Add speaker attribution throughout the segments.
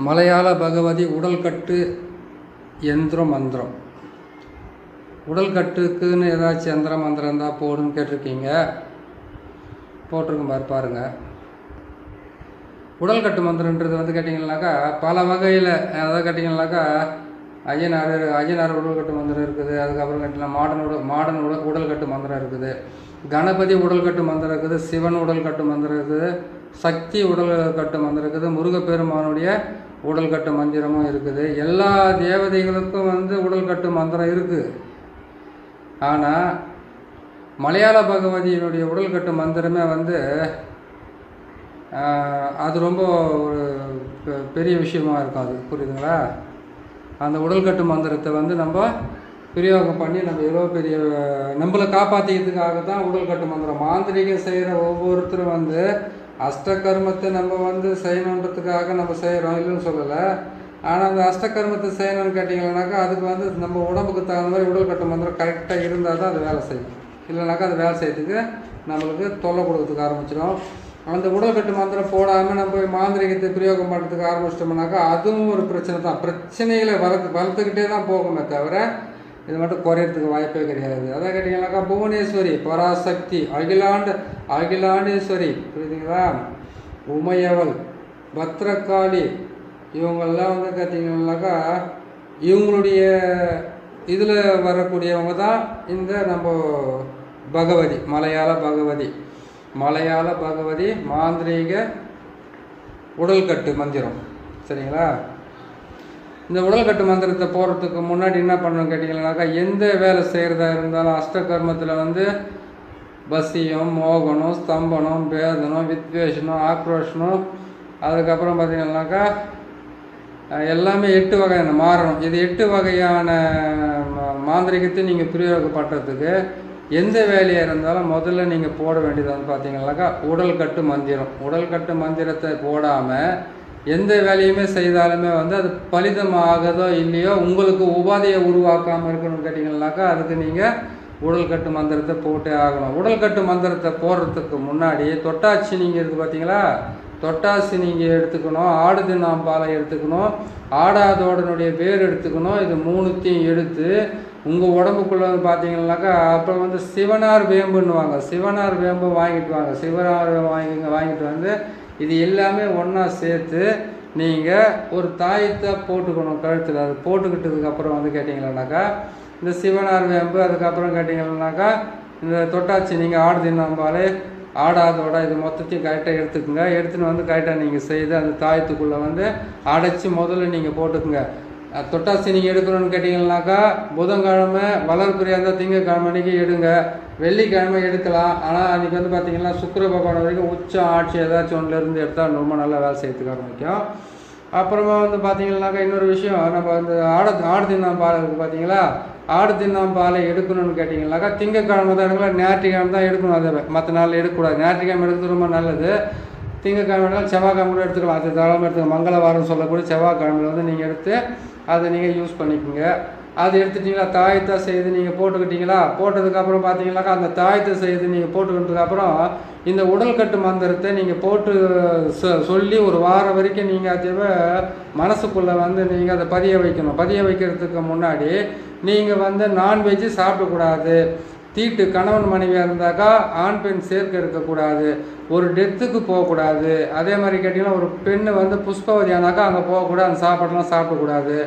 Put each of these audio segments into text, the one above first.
Speaker 1: மலையாள பகவதி உடல்கட்டு யந்திர மந்திரம். உடல்கட்டுக்குன்னு ஏதாச்சும் யந்திர மந்திரம் இருந்தால் போடுன்னு கேட்டிருக்கீங்க. போட்டிருக்கும் பாருங்கள். உடல்கட்டு மந்திரன்றது வந்து கேட்டிங்கன்னாக்கா பல வகையில், அதாவது கேட்டிங்கன்னாக்கா ஐயனார் உடல்கட்டு மந்திரம் இருக்குது. அதுக்கப்புறம் கேட்டிங்கன்னா மாடன் உடல்கட்டு மந்திரம் இருக்குது. கணபதி உடல்கட்டு மந்திரம் இருக்குது. சிவன் உடல்கட்டு மந்திரம் இருக்குது. சக்தி உடல்கட்டு மந்திரம் இருக்குது. முருகப்பெருமானுடைய உடல்கட்டு மந்திரமும் இருக்குது. எல்லா தேவதைகளுக்கும் வந்து உடல்கட்டு மந்திரம் இருக்குது. ஆனால் மலையாள பகவதியினுடைய உடல்கட்டு மந்திரமே வந்து அது ரொம்ப ஒரு பெரிய விஷயமா இருக்கும். அது புரியுதுங்களா? அந்த உடல்கட்டு மந்திரத்தை வந்து நம்ம பிரயோகம் பண்ணி நம்ம எவ்வளோ பெரிய நம்மளை காப்பாற்றிக்கிறதுக்காக தான் உடல்கட்டு மந்திரம். மாந்திரிகம் செய்கிற ஒவ்வொருத்தரும் வந்து அஷ்டகர்மத்தை நம்ம வந்து செய்யணுன்றதுக்காக நம்ம செய்கிறோம், இல்லைன்னு சொல்லலை. ஆனால் அந்த அஷ்டகர்மத்தை செய்யணும்னு கேட்டிங்கன்னாக்கா அதுக்கு வந்து நம்ம உடம்புக்கு தகுந்த மாதிரி உடல்கட்டு மந்திரம் கரெக்டாக இருந்தால் தான் அது வேலை செய்யும். இல்லைனாக்கா அது வேலை செய்யறதுக்கு நம்மளுக்கு தொல்லை கொடுக்கறதுக்கு ஆரம்பிச்சிடும். அந்த உடல்கட்டு மந்திரம் போடாமல் நம்ம மாந்திரிகத்தை பிரயோகம் பண்ணுறதுக்கு ஆரம்பிச்சிட்டோம்னாக்கா அதுவும் ஒரு பிரச்சனை தான். பிரச்சனைகளை வளர்த்துக்கிட்டே தான் போகுமே தவிர இது மட்டும் குறையிறதுக்கு வாய்ப்பே கிடையாது. அதான் கேட்டிங்கன்னாக்கா புவனேஸ்வரி, பராசக்தி, அகிலாண்டேஸ்வரி, புரியுதுங்களா, உமையவள், பத்ரகாளி, இவங்கெல்லாம் வந்து கேட்டிங்கன்னாக்கா இவங்களுடைய இதில் வரக்கூடியவங்க தான் இந்த நம்ம பகவதி, மலையாள பகவதி மாந்திரீக உடல்கட்டு மந்திரம். சரிங்களா? இந்த உடல்கட்டு மந்திரத்தை போகிறதுக்கு முன்னாடி என்ன பண்ணணும் கேட்டிங்கன்னாக்கா எந்த வேலை செய்கிறதா இருந்தாலும் அஷ்டகர்மத்தில் வந்து பசியம், மோகனம், ஸ்தம்பனம், பேதனம், வித்வேஷனம், ஆக்ரோஷனம், அதுக்கப்புறம் பார்த்திங்கன்னாக்கா எல்லாமே 8 வகையான மாறணும். இது 8 வகையான மாந்திரிகத்தை நீங்கள் பிரயோகப்படுறதுக்கு எந்த வேலையாக இருந்தாலும் முதல்ல நீங்கள் போட வேண்டியது வந்து பார்த்தீங்கன்னாக்கா உடல்கட்டு மந்திரம். உடல்கட்டு மந்திரத்தை போடாமல் எந்த வேலையுமே செய்தாலுமே வந்து அது பலிதமாகதோ இல்லையோ உங்களுக்கு உபாதையை உருவாக்காமல் இருக்கணும்னு கேட்டிங்கன்னாக்கா அதுக்கு நீங்கள் உடல்கட்டு மந்திரத்தை போட்டே ஆகணும். உடல்கட்டு மந்திரத்தை போடுறதுக்கு முன்னாடி தொட்டாச்சி நீங்கள் இருக்குது பார்த்தீங்களா, தொட்டாசி நீங்கள் எடுத்துக்கணும். ஆடுதின்னாம்பாலை எடுத்துக்கணும். ஆடாதோடனுடைய வேர் எடுத்துக்கணும். இது 3த்தையும் எடுத்து உங்கள் உடம்புக்குள்ளே வந்து பார்த்தீங்கன்னாக்கா அப்புறம் வந்து சிவனார் வேம்புன்னுவாங்க. சிவனார் வேம்பு வாங்கிட்டு வாங்க. சிவனார் வாங்கிட்டு வந்து இது எல்லாமே ஒன்றா சேர்த்து நீங்கள் ஒரு தாயத்தை போட்டுக்கணும் கழுத்தில். அது போட்டுக்கிட்டதுக்கப்புறம் வந்து கேட்டிங்கன்னாக்கா இந்த சிவனார் வேம்பு, அதுக்கப்புறம் கேட்டிங்கன்னாக்கா இந்த தொட்டாச்சி நீங்கள் ஆடுதின்னாம்பாலை, ஆடாதோட இது மொத்தத்தையும் கரெக்டாக எடுத்துக்கோங்க. எடுத்துன்னு வந்து கரெக்டாக நீங்கள் செய்து அந்த தாயத்துக்குள்ளே வந்து அடைச்சி முதல்ல நீங்கள் போட்டுக்குங்க. தொட்டாசி நீங்கள் எடுக்கணும்னு கேட்டிங்கன்னாக்கா புதன்கிழமை, வளர்ப்புறையாக இருந்தால் திங்கக்கிழமை அன்றைக்கி எடுங்க. வெள்ளிக்கிழமை எடுக்கலாம். ஆனால் அன்றைக்கி வந்து பார்த்திங்கன்னா சுக்கிர பகவான் வரைக்கும் உச்சம் ஆட்சி ஏதாச்சும் ஒன்றுலேருந்து எடுத்தால் ரொம்ப நல்லா வேலை செய்யறதுக்கு ஆரம்பிக்கும். அப்புறமா வந்து பார்த்திங்கன்னாக்கா இன்னொரு விஷயம், நம்ம வந்து ஆடுதின்னாம்பாலை இருக்குது பார்த்தீங்களா, ஆடுதின்னாம்பாலை எடுக்கணும்னு கேட்டிங்கன்னாக்கா திங்கக்கிழமை தான் எடுக்கலாம், ஞாயிற்றுக்கிழமை தான் எடுக்கணும். அதை மற்ற நாளில் எடுக்கக்கூடாது. ஞாயிற்றுக்கிழமை எடுக்கிறது ரொம்ப நல்லது. திங்கக்கிழமை செவ்வாய்க்கிழமை கூட எடுத்துக்கலாம். அது தாராளமாக எடுத்துக்கலாம். மங்களவாரம் சொல்லக்கூடிய செவ்வாய்க்கிழமையில் வந்து நீங்கள் எடுத்து அதை நீங்கள் யூஸ் பண்ணிக்கோங்க. அது எடுத்துட்டிங்களா, தாயத்தை செய்து நீங்கள் போட்டுக்கிட்டீங்களா, போட்டதுக்கப்புறம் பார்த்தீங்கன்னாக்கா அந்த தாயத்தை செய்து நீங்கள் போட்டுக்கிட்டதுக்கப்புறம் இந்த உடல்கட்டு மந்திரத்தை நீங்கள் போட்டு சொல்லி ஒரு வாரம் வரைக்கும் நீங்கள் அதை மனசுக்குள்ளே வந்து நீங்கள் அதை பதிய வைக்கணும். பதிய வைக்கிறதுக்கு முன்னாடி நீங்கள் வந்து நான்வெஜ்ஜு சாப்பிடக்கூடாது. தீட்டு கணவன் மனைவியாக இருந்தாக்கா ஆண் பெண் சேர்க்கை இருக்கக்கூடாது. ஒரு டெத்துக்கு போகக்கூடாது. அதே மாதிரி கேட்டிங்கன்னா ஒரு பெண்ணு வந்து புஷ்பவதியானாக்கா அங்கே போகக்கூடாது. அந்த சாப்பாடெலாம் சாப்பிடக்கூடாது.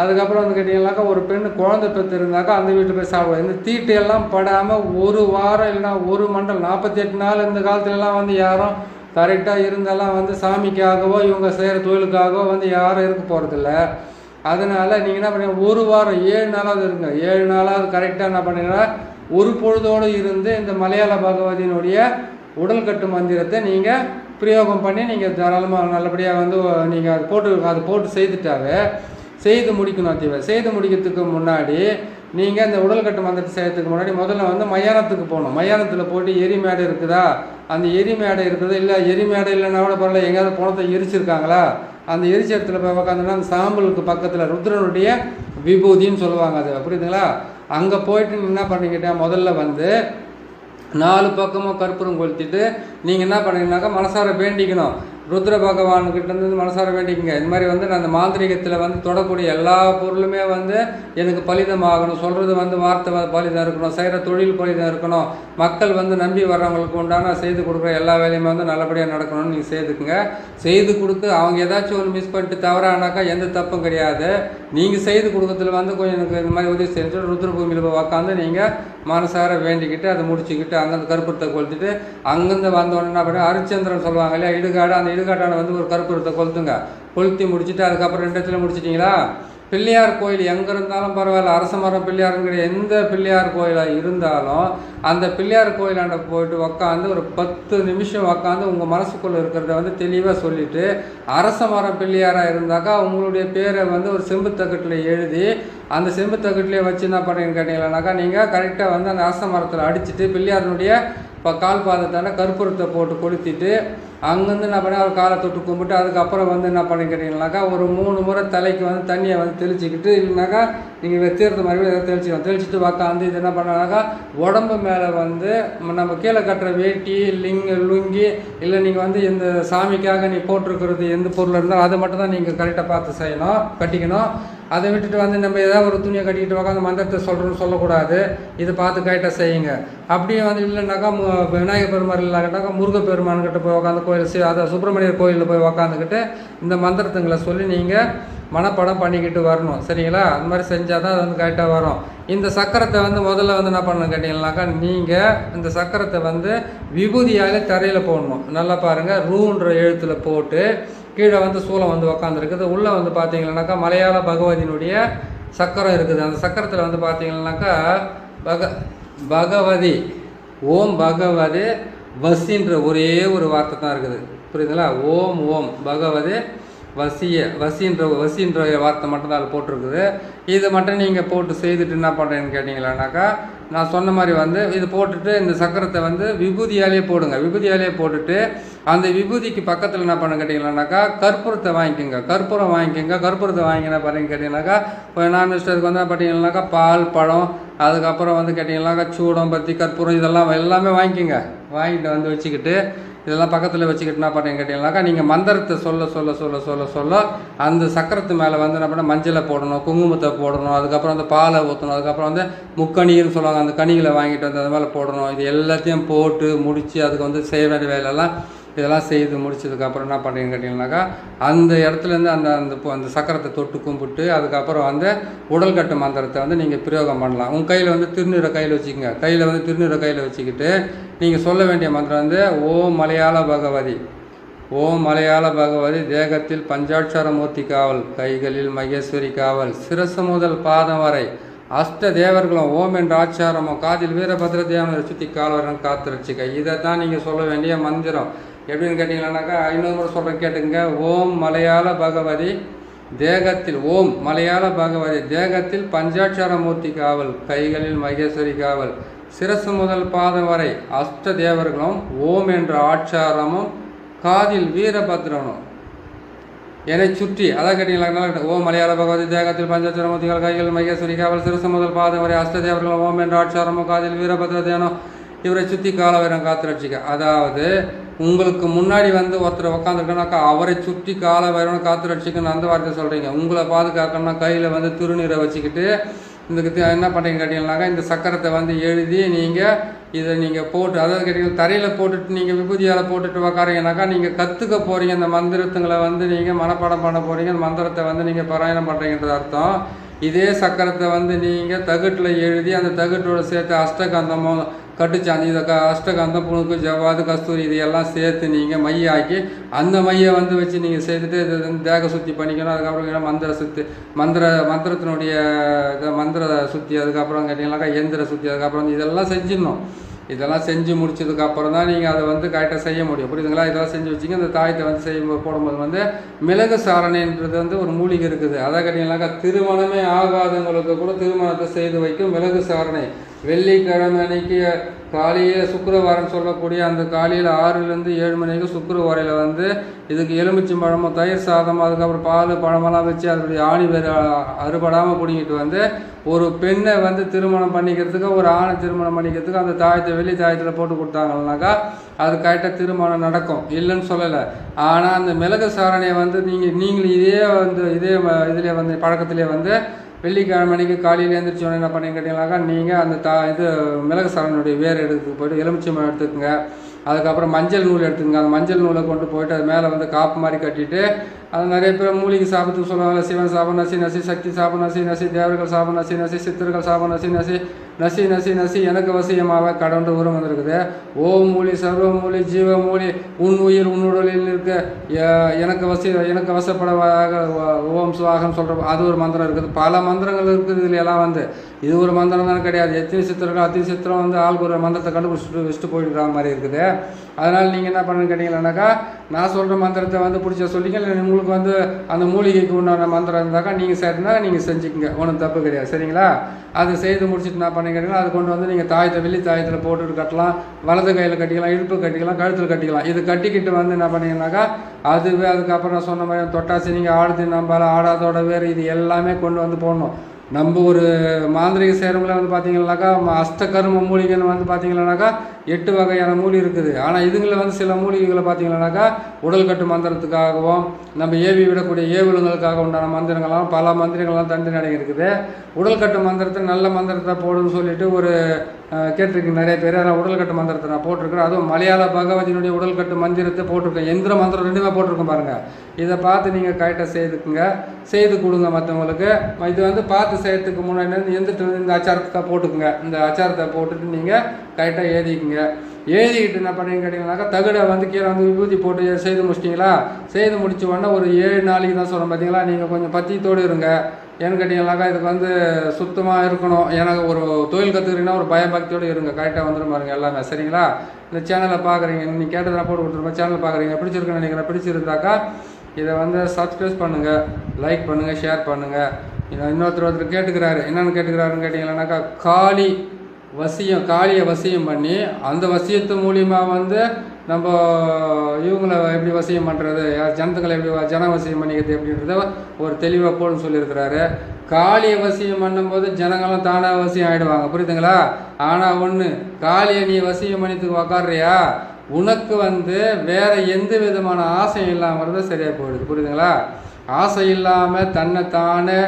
Speaker 1: அதுக்கப்புறம் வந்து கேட்டிங்கன்னாக்கா ஒரு பெண்ணு குழந்தை பெற்று இருந்தாக்கா அந்த வீட்டில் போய் சாப்பிடுவாங்க. இந்த தீட்டு எல்லாம் படாமல் ஒரு வாரம் இல்லைனா ஒரு மண்டலம் 48 நாள் இந்த காலத்துலலாம் வந்து யாரும் கரெக்டாக இருந்தாலும் வந்து சாமிக்காகவோ இவங்க செய்கிற தொழிலுக்காகவோ வந்து யாரும் இருக்க போகிறதில்ல. அதனால் நீங்கள் என்ன பண்ணுங்க, ஒரு வாரம் 7 நாளாவது இருங்க. 7 நாளாவது கரெக்டாக என்ன பண்ணுங்கன்னா ஒரு பொழுதோடு இருந்து இந்த மலையாள பகவதியினுடைய உடல்கட்டு மந்திரத்தை நீங்கள் பிரயோகம் பண்ணி நீங்கள் தாராளமாக நல்லபடியாக வந்து நீங்கள் அது போட்டு செய்துட்டாவே செய்து முடிக்கணும். செய்து முடிக்கிறதுக்கு முன்னாடி நீங்கள் இந்த உடல்கட்டு மந்திரத்தை செய்யறதுக்கு முன்னாடி முதல்ல வந்து மயானத்துக்கு போகணும். மயானத்தில் போட்டு எரிமேடை இருக்குதா, அந்த எரிமேடை இருக்குதா, இல்லை எரிமேடை இல்லைன்னா கூட பரவாயில்ல, எங்கேயாவது பணத்தை எரிச்சிருக்காங்களா, அந்த எரிச்ச இடத்துல போய் உட்காந்துன்னா அந்த சாம்பலுக்கு பக்கத்தில் ருத்ரனுடைய விபூதின்னு சொல்லுவாங்க. அது புரியுதுங்களா? அங்கே போயிட்டு என்ன பண்ணிக்கிட்டா முதல்ல வந்து 4 பக்கமும் கற்பூரம் கொளுத்திட்டு நீங்கள் என்ன பண்ணுறீங்கன்னாக்கா மனசார வேண்டிக்கணும். ருத்ர பகவான்கிட்ட இருந்து மனசார வேண்டிக்கங்க. இந்த மாதிரி வந்து நான் அந்த மாந்திரிகத்தில் வந்து தொடக்கூடிய எல்லா பொருளுமே வந்து எனக்கு பலிதமாகணும், சொல்கிறது வந்து வார்த்தை பலிதம் இருக்கணும், செய்கிற தொழில் பலிதம் இருக்கணும், மக்கள் வந்து நம்பி வர்றவங்களுக்கு உண்டான செய்து கொடுக்குற எல்லா வேலையுமே வந்து நல்லபடியாக நடக்கணும்னு நீங்கள் செய்துக்குங்க. செய்து கொடுத்து அவங்க ஏதாச்சும் ஒரு மிஸ் பண்ணிட்டு தவறானாக்கா எந்த தப்பும் கிடையாது. நீங்கள் செய்து கொடுக்கறதுல வந்து கொஞ்சம் எனக்கு இந்த மாதிரி உதவி செஞ்சு ருத்ரபூமியில் போய் உக்காந்து நீங்கள் மனசார வேண்டிக்கிட்டு அதை முடிச்சுக்கிட்டு அங்கேருந்து கற்பூரத்தை கொளுத்திட்டு அங்கேருந்து வந்தோடனே என்ன பண்ணி ஹரிச்சந்திரன் சொல்லுவாங்க இல்லையா, இடுகாடு, அந்த இடுகாட்டான வந்து ஒரு கற்பூரத்தை கொளுத்துங்க. கொளுத்தி முடிச்சுட்டு அதுக்கப்புறம் 2 இடத்துல முடிச்சிட்டிங்களா, பிள்ளையார் கோயில் எங்கே இருந்தாலும் பரவாயில்ல, அரச மரம் பிள்ளையாருங்கிற எந்த பிள்ளையார் கோயிலாக இருந்தாலும் அந்த பிள்ளையார் கோயிலாண்ட போயிட்டு உக்காந்து ஒரு 10 நிமிஷம் உக்காந்து உங்கள் மனசுக்குள்ளே இருக்கிறத வந்து தெளிவாக சொல்லிவிட்டு, அரச மரம் பிள்ளையாராக இருந்தாக்கா உங்களுடைய பேரை வந்து ஒரு செம்பு தகட்டில் எழுதி அந்த செம்பு தகட்டிலே வச்சு என்ன பண்ணுறீங்கன்னு கேட்டீங்கன்னாக்கா, நீங்கள் கரெக்டாக வந்து அந்த அரச மரத்தில் அடிச்சுட்டு பிள்ளையாருடைய இப்போ கால் பாதத்தான கற்பூரத்தை போட்டு கொளுத்திட்டு அங்கேருந்து என்ன பண்ணி அவர் காலை தொட்டு கும்பிட்டு அதுக்கப்புறம் வந்து என்ன பண்ணி கேட்டீங்கன்னாக்கா ஒரு 3 முறை தலைக்கு வந்து தண்ணியை வந்து தெளிச்சிக்கிட்டு, இல்லைனாக்கா நீங்கள் தீர்த்த மாதிரி எதாவது தெளிச்சிட்டு உக்காந்து இது என்ன பண்ணாக்கா உடம்பு மேலே வந்து நம்ம கீழே கட்டுற வேட்டி லுங்கி இல்லை நீங்கள் வந்து இந்த சாமிக்காக நீ போட்டிருக்கிறது எந்த பொருள் இருந்தாலும் அதை மட்டும் தான் நீங்கள் கரெக்டாக பார்த்து செய்யணும், கட்டிக்கணும். அதை விட்டுட்டு வந்து நம்ம ஏதாவது ஒரு துணியை கட்டிக்கிட்டு உட்காந்து மந்திரத்தை சொல்கிறோன்னு சொல்லக்கூடாது. இதை பார்த்து கரெக்டாக செய்யுங்க. அப்படியே வந்து இல்லைனாக்கா விநாயகர் பெருமாள் இல்லைனாக்கா முருகப்பெருமான்கிட்ட போய் உட்காந்து கோயில் அதை சுப்பிரமணியர் கோயிலில் போய் உக்காந்துக்கிட்டு இந்த மந்திரத்துங்களை சொல்லி நீங்கள் மனப்படம் பண்ணிக்கிட்டு வரணும். சரிங்களா? அந்த மாதிரி செஞ்சால் தான் அது வந்து கரெக்டாக வரும். இந்த சக்கரத்தை வந்து முதல்ல வந்து என்ன பண்ணணும் கேட்டிங்கன்னாக்கா, நீங்கள் இந்த சக்கரத்தை வந்து விபூதியாலே தரையில் போடணும். நல்லா பாருங்கள், ரூன்ற எழுத்தில் போட்டு கீழே வந்து சூளம் வந்து உக்காந்துருக்குது. உள்ளே வந்து பார்த்தீங்கன்னாக்கா மலையாள பகவதியினுடைய சக்கரம் இருக்குது. அந்த சக்கரத்தில் வந்து பார்த்தீங்கன்னாக்கா பகவதி ஓம் பகவதி வசின்ற ஒரே ஒரு வார்த்தை தான் இருக்குது. புரியுதுங்களா? ஓம் ஓம் பகவதி வசின்ற வார்த்தை மட்டும்தான் அதில் போட்டிருக்குது. இதை மட்டும் நீங்கள் போட்டு செய்துட்டு என்ன பண்ணுறேன்னு கேட்டிங்களானாக்கா, நான் சொன்ன மாதிரி வந்து இது போட்டுட்டு இந்த சக்கரத்தை வந்து விபூதியாலே போடுங்க. விபூதியாலே போட்டுட்டு அந்த விபூதிக்கு பக்கத்தில் என்ன பண்ண கேட்டிங்களானாக்கா கற்பூரத்தை வாங்கிக்கோங்க. கற்பூரத்தை வாங்கினா பார்த்தீங்கன்னு கேட்டிங்கனாக்கா, இப்போ நான்வெஜ்டருக்கு வந்து பார்த்தீங்கன்னாக்கா பால் பழம் அதுக்கப்புறம் வந்து கேட்டிங்கன்னாக்கா சூடம் பத்தி கற்பூரம் இதெல்லாம் எல்லாமே வாங்கிக்கோங்க. வாங்கிட்டு வந்து வச்சுக்கிட்டு இதெல்லாம் பக்கத்தில் வச்சுக்கிட்டு என்ன பண்ணுறீங்க கேட்டிங்கனாக்கா, நீங்கள் மந்திரத்தை சொல்ல அந்த சக்கரத்து மேலே வந்து என்ன பண்ண மஞ்சளை போடணும், குங்குமத்தை போடணும், அதுக்கப்புறம் வந்து பாலை ஊற்றணும், அதுக்கப்புறம் வந்து முக்கணின்னு சொல்லுவாங்க அந்த கனிகளை வாங்கிட்டு வந்து அது மேலே போடணும். இது எல்லாத்தையும் போட்டு முடித்து அதுக்கு வந்து செய்ய வேண்டிய வேலையெல்லாம் இதெல்லாம் செய்து முடிச்சதுக்கப்புறம் என்ன பண்ணுறீங்கன்னு கேட்டிங்கனாக்கா, அந்த இடத்துலேருந்து அந்த சக்கரத்தை தொட்டு கும்பிட்டு அதுக்கப்புறம் வந்து உடல் கட்டு மந்திரத்தை வந்து நீங்கள் பிரயோகம் பண்ணலாம். உங்கள் கையில் வந்து திருநீரை கையில் வச்சுக்கோங்க. திருநீரை கையில் வச்சுக்கிட்டு நீங்கள் சொல்ல வேண்டிய மந்திரம் வந்து ஓம் மலையாள பகவதி தேகத்தில் பஞ்சாட்சர மூர்த்தி காவல், கைகளில் மகேஸ்வரி காவல், சிரசு முதல் பாதம் வரை அஷ்ட தேவர்களும் ஓம் என்ற ஆச்சாரமும், காதில் வீரபத்ர தேவனை சுற்றி காலவரன் காத்து ரட்சிக்க. இதை தான் நீங்கள் சொல்ல வேண்டிய மந்திரம். எப்படின்னு கேட்டிங்கன்னாக்கா, இன்னொரு முறை சொல்கிறேன் கேட்டுங்க. ஓம் மலையாள பகவதி தேகத்தில் பஞ்சாட்சர மூர்த்தி காவல், கைகளில் மகேஸ்வரி காவல், சிரசு முதல் பாதம் வரை அஷ்ட தேவர்களும் ஓம் என்ற ஆச்சாரமும், காதில் வீரபத்ரனும் என்னை சுற்றி. அதான் கேட்டீங்களா? ஓம் மலையாள பகவதி தேகத்தில் பஞ்சாட்சர மூர்த்திகள், கைகள் மகேஸ்வரி காவல், சிரசு முதல் பாதம் வரை அஷ்ட தேவர்களும் ஓம் என்ற ஆச்சாரமும், காதில் வீரபத்ர தேவனும் இவரை சுற்றி காலவரம் காத்து ரட்சிக்க. அதாவது உங்களுக்கு முன்னாடி வந்து ஒருத்தர் உக்காந்துருக்கனாக்கா அவரை சுற்றி காலவரம் காத்து ரட்சிக்கணும்னு அந்த வார்த்தை சொல்கிறீங்க. உங்களை பாதுகாக்கணும்னா கையில் வந்து திருநீரை வச்சுக்கிட்டு இதுக்கு என்ன பண்ணுறீங்க கேட்டிங்கன்னாக்கா, இந்த சக்கரத்தை வந்து எழுதி இதை நீங்கள் போட்டு, அதாவது கேட்டிங்கன்னா தரையில் போட்டுட்டு நீங்கள் விபூதியால் போட்டுட்டு உக்காரீங்கனாக்கா நீங்கள் கற்றுக்க போகிறீங்க. இந்த மந்திரத்துங்களை வந்து நீங்கள் மனப்பாடம் பண்ண போகிறீங்க. அந்த மந்திரத்தை வந்து நீங்கள் பாராயணம் பண்ணுறீங்கன்றது அர்த்தம். இதே சக்கரத்தை வந்து நீங்கள் தகட்டில் எழுதி அந்த தகட்டோட சேர்த்து அஷ்டகந்தமும் கட்டுச்சாந்தி, இதை அஷ்டகந்தம், புணுக்கு, ஜவ்வாது, கஸ்தூரி இதையெல்லாம் சேர்த்து நீங்கள் மையாக்கி அந்த மையை வந்து வச்சு நீங்கள் செய்துட்டு இது தேக சுத்தி பண்ணிக்கணும். அதுக்கப்புறம் மந்திரத்தினுடைய மந்திர சுத்தி, அதுக்கப்புறம் கேட்டிங்கனாக்கா எந்திர சுத்தி, அதுக்கப்புறம் இதெல்லாம் செஞ்சிடணும். இதெல்லாம் செஞ்சு முடிச்சதுக்கப்புறம் தான் நீங்கள் அதை வந்து கரெக்டாக செய்ய முடியும். புரியுதுங்களா? இதெல்லாம் செஞ்சு வச்சிங்க. அந்த தாயத்தை வந்து போடும்போது வந்து மிளகு சாரணைன்றது வந்து ஒரு மூலிகை இருக்குது. அதை கேட்டிங்கனாக்கா திருமணமே ஆகாதவங்களுக்கு கூட திருமணத்தை செய்து வைக்கும் மிளகு சாரணை. வெள்ளிக்கிழமை அன்னைக்கு காலையில் சுக்கிரவாரம் சொல்லக்கூடிய அந்த காலையில் 6லேருந்து 7 மணிக்கு சுக்கிரவாரையில் வந்து இதுக்கு எலுமிச்சம் பழமும் தயிர் சாதம் அதுக்கப்புறம் பால் பழமெல்லாம் வச்சு அதனுடைய ஆணி வேறு அறுபடாமல் பிடிங்கிட்டு வந்து ஒரு பெண்ணை வந்து திருமணம் பண்ணிக்கிறதுக்கு ஒரு ஆணை திருமணம் பண்ணிக்கிறதுக்கு அந்த தாயத்தை வெள்ளி தாயத்தில் போட்டு கொடுத்தாங்கன்னாக்கா அது கரெக்டாக திருமணம் நடக்கும், இல்லைன்னு சொல்லலை. ஆனால் அந்த மிளகு சாரணையை வந்து நீங்கள் இதே இதிலே வந்து பழக்கத்திலே வந்து வெள்ளிக்கிழமை மணிக்கு காலையில் எழுந்திரிச்சோன்னே என்ன பண்ணி கேட்டீங்கன்னாக்கா நீங்கள் அந்த மிளகு சாரனுடைய வேர் எடுத்து போய்ட்டு எலுமிச்சம்பழம் எடுத்துக்கோங்க. அதுக்கப்புறம் மஞ்சள் நூல் எடுத்துக்கங்க. அந்த மஞ்சள் நூலை கொண்டு போயிட்டு அது மேலே வந்து காப்பு மாதிரி கட்டிட்டு அது நிறைய பேர் மூலிகை சாப்பிட்டு சொல்லுவாங்க. சிவன் சாபம் நசி நசி, சக்தி சாபம் நசி நசி, தேவர்கள் சாபம் நசி நசி, சித்தர்கள் சாபம் நசி நசி, நசி நசி நசி எனக்கு வசியமாக கடவுண்டு உரம் வந்திருக்குது. ஓம் மூலி சர்வ மூலி ஜீவ மூலி உன் உயிர் உன்னுடலில் இருக்க எனக்கு வசப்படவாக ஓம் சுவாகம் சொல்கிற அது ஒரு மந்திரம் இருக்குது. பல மந்திரங்கள் இருக்குது. இதில் எல்லாம் வந்து இது ஒரு மந்திரம் தான் கிடையாது. எத்தனை சித்திரங்கள் அத்தனை சித்திரம் வந்து ஆளுக்கு ஒரு மந்திரத்தை கண்டுபிடிச்சிட்டு வச்சுட்டு போயிடுற மாதிரி இருக்குது. அதனால் நீங்கள் என்ன பண்ணுன்னு கேட்டீங்கன்னாக்கா நான் சொல்கிற மந்திரத்தை வந்து பிடிச்ச சொல்லிங்க. இல்லை உங்களுக்கு வந்து அந்த மூலிகைக்கு உண்டான மந்திரம் இருந்தாக்கா நீங்கள் சேர்த்துனா நீங்கள் செஞ்சுக்கோங்க, ஒன்றும் தப்பு கிடையாது. சரிங்களா? அது செய்து முடிச்சுட்டு நான் பண்ணிக்கிறீங்களா அது கொண்டு வந்து நீங்கள் தாயத்தை வெள்ளி தாயத்தில் போட்டுட்டு கட்டலாம், வலது கையில் கட்டிக்கலாம், இடுப்பு கட்டிக்கலாம், கழுத்தில் கட்டிக்கலாம். இது கட்டிக்கிட்டு வந்து என்ன பண்ணிங்கன்னாக்கா அதுவே அதுக்கப்புறம் நான் சொன்ன மாதிரி தொட்டாசி நீங்கள் ஆடுது நம்பால் ஆடாதோட வேறு இது எல்லாமே கொண்டு வந்து போடணும். நம்ம ஒரு மாந்திரிக சேரங்களை வந்து பார்த்திங்கன்னாக்கா அஷ்டகர்ம மூலிகைன்னு வந்து பார்த்திங்கன்னாக்கா 8 வகையான மூலிகை இருக்குது. ஆனால் இதுங்களில் வந்து சில மூலிகைகளை பார்த்திங்கன்னாக்கா உடல் கட்டு மந்திரத்துக்காகவும் நம்ம ஏவி விடக்கூடிய ஏவுலங்களுக்காக உண்டான மந்திரங்கள்லாம் பல மந்திரங்கள்லாம் தனித்தனி இருக்குது. உடல் கட்டு மந்திரத்தை நல்ல மந்திரத்தை போடுன்னு சொல்லிட்டு ஒரு கேட்டிருக்கீங்க நிறைய பேர். ஆனால் உடல் கட்டு மந்திரத்தை நான் போட்டிருக்கிறேன். அதுவும் மலையாள பகவதியினுடைய உடல் கட்டு மந்திரத்தை போட்டிருக்கேன். எந்திர மந்திரம் 2மே போட்டிருக்கேன் பாருங்கள். இதை பார்த்து நீங்கள் கரெக்டாக செய்து கொடுங்க மற்றவங்களுக்கு. இது வந்து பார்த்து செய்யறதுக்கு முன்னாடி எந்திரத்து இந்த அச்சாரத்தை போட்டுக்குங்க. இந்த அச்சாரத்தை போட்டுட்டு நீங்கள் கரெக்டாக எழுதிக்குங்க. எழுதிக்கிட்டு என்ன பண்ணீங்க கேட்டிங்கனாக்கா தகுடை வந்து கீழே வந்து விபூதி போட்டு செய்து முடிச்சிட்டிங்களா? செய்து முடிச்ச உடனே ஒரு 7 நாளைக்கு தான் சொல்கிறேன் பார்த்தீங்களா, நீங்கள் கொஞ்சம் பத்தியத்தோடு இருங்க. ஏன்னு கேட்டிங்கனாக்கா இதுக்கு வந்து சுத்தமாக இருக்கணும். எனக்கு ஒரு தொழில் கற்றுக்கிறீங்கன்னா ஒரு பயபக்தியோடு இருங்க. கரெக்டாக வந்துடும் பாருங்க எல்லாமே. சரிங்களா? இந்த சேனலை பார்க்குறீங்க, நீங்கள் கேட்டதை போட்டு கொடுத்துருப்பேன். சேனல் பார்க்குறீங்க, பிடிச்சிருக்குன்னு நினைக்கிறேன். பிடிச்சிருந்தாக்கா இதை வந்து சப்ஸ்கிரைப் பண்ணுங்கள், லைக் பண்ணுங்கள், ஷேர் பண்ணுங்கள். இன்னொருத்தர் கேட்டுக்கிறாரு. என்னென்னு கேட்டுக்கிறாருன்னு கேட்டிங்கன்னாக்கா காளியை வசியம் பண்ணி அந்த வசியத்து மூலியமாக வந்து நம்ம இவங்களை எப்படி வசியம் பண்ணுறது, ஜனத்துக்களை எப்படி ஜன வசியம் பண்ணிக்கிறது எப்படின்றத ஒரு தெளிவாக போடுன்னு சொல்லியிருக்கிறாரு. காளியை வசியம் பண்ணும்போது ஜனங்களும் தானாக வசியம் ஆகிடுவாங்க, புரியுதுங்களா? ஆனால் ஒன்று, காளியை நீ வசியம் பண்ணித்துக்கு உக்காடுறியா உனக்கு வந்து வேறு எந்த விதமான ஆசையும் இல்லாமல் தான் சரியாக போயிடுது, புரியுதுங்களா? ஆசை இல்லாமல் தன்னைத்தானே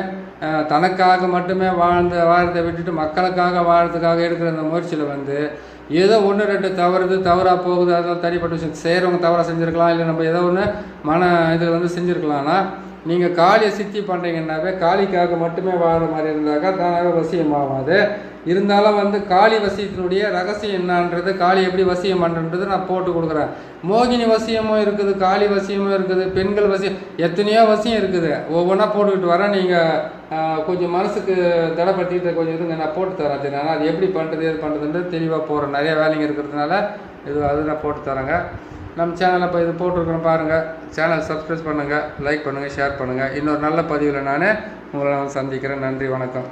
Speaker 1: தனக்காக மட்டுமே வாழ்றதை விட்டுட்டு மக்களுக்காக வாழ்றதுக்காக எடுக்கிற அந்த முயற்சியில் வந்து ஏதோ 1-2 தவறாக போகுது. அதெல்லாம் தனிப்பட்ட விஷயம். செய்கிறவங்க தவறாக செஞ்சுருக்கலாம், இல்லை நம்ம ஏதோ ஒன்று இதில் வந்து செஞ்சுருக்கலாம்னா நீங்கள் காளியை சித்தி பண்ணுறீங்கன்னாவே காளிக்காக மட்டுமே வாழ்கிற மாதிரி இருந்தாக்கா தானாகவே வசியம் ஆகாது. இருந்தாலும் வந்து காளி வசியத்தினுடைய ரகசியம் என்னன்றது, காளி எப்படி வசியம் பண்ணுறது நான் போட்டு கொடுக்குறேன். மோகினி வசியமும் இருக்குது, காளி வசியமும் இருக்குது, பெண்கள் வசியம், எத்தனையோ வசியம் இருக்குது. ஒவ்வொன்றா போட்டுக்கிட்டு வரேன். நீங்கள் கொஞ்சம் மனசுக்கு தடைப்படுத்திட்டு கொஞ்சம் இருங்க, நான் போட்டு தரேன். ஆனால் அது எப்படி பண்ணுறது எது பண்ணுறதுன்றது தெளிவாக போகிறேன். நிறைய வேலைங்க இருக்கிறதுனால அது நான் போட்டு தரேங்க. நம்ம சேனலில் இப்போ இது போட்டிருக்கிறோம் பாருங்கள். சேனல் சப்ஸ்கிரைப் பண்ணுங்கள், லைக் பண்ணுங்கள், ஷேர் பண்ணுங்கள். இன்னொரு நல்ல பதிவில் நான் உங்களை சந்திக்கிறேன். நன்றி, வணக்கம்.